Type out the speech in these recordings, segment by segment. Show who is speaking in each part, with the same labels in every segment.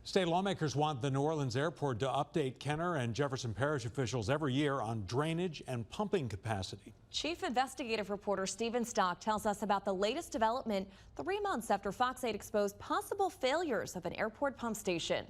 Speaker 1: State lawmakers want the New Orleans airport to update Kenner and Jefferson Parish officials every year on drainage and pumping capacity.
Speaker 2: Chief investigative reporter Stephen Stock tells us about the latest development 3 months after Fox 8 exposed possible failures of an airport pump station.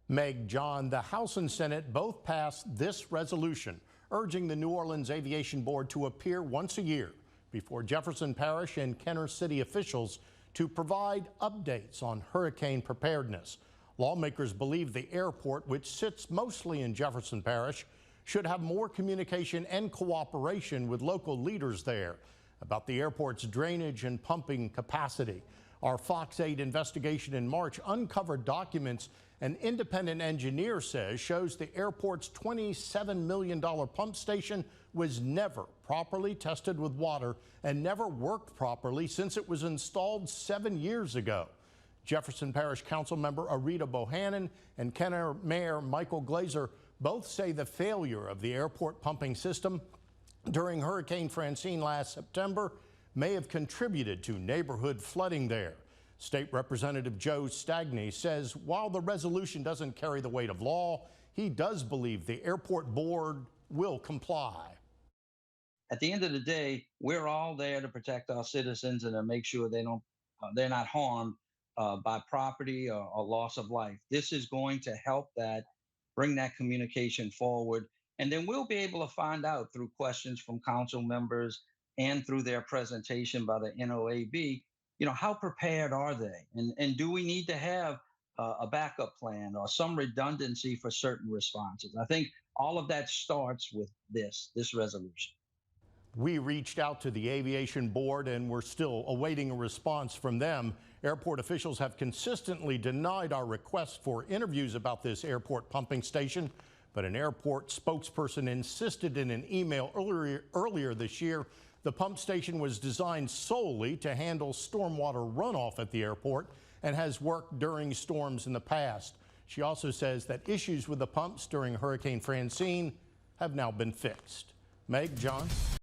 Speaker 3: Meg, John, the House and Senate both passed this resolution urging the New Orleans Aviation Board to appear once a year before Jefferson Parish and Kenner City officials to provide updates on hurricane preparedness. Lawmakers believe the airport, which sits mostly in Jefferson Parish, should have more communication and cooperation with local leaders there about the airport's drainage and pumping capacity. Our Fox 8 investigation in March uncovered documents an independent engineer says shows the airport's $27 million pump station was never properly tested with water and never worked properly since it was installed 7 years ago. Jefferson Parish Council member Arita Bohannon and Kenner Mayor Michael Glazer both say the failure of the airport pumping system during Hurricane Francine last September may have contributed to neighborhood flooding there. State Representative Joe Stagney says while the resolution doesn't carry the weight of law, he does believe the airport board will comply.
Speaker 4: At the end of the day, we're all there to protect our citizens and to make sure they're not harmed by property or loss of life. This is going to help bring that communication forward. And then we'll be able to find out through questions from council members and through their presentation by the NOAB, how prepared are they? And do we need to have a backup plan or some redundancy for certain responses? I think all of that starts with this resolution.
Speaker 3: We reached out to the Aviation Board and we're still awaiting a response from them. Airport officials have consistently denied our requests for interviews about this airport pumping station, but an airport spokesperson insisted in an email earlier this year the pump station was designed solely to handle stormwater runoff at the airport and has worked during storms in the past. She also says that issues with the pumps during Hurricane Francine have now been fixed. Meg, John?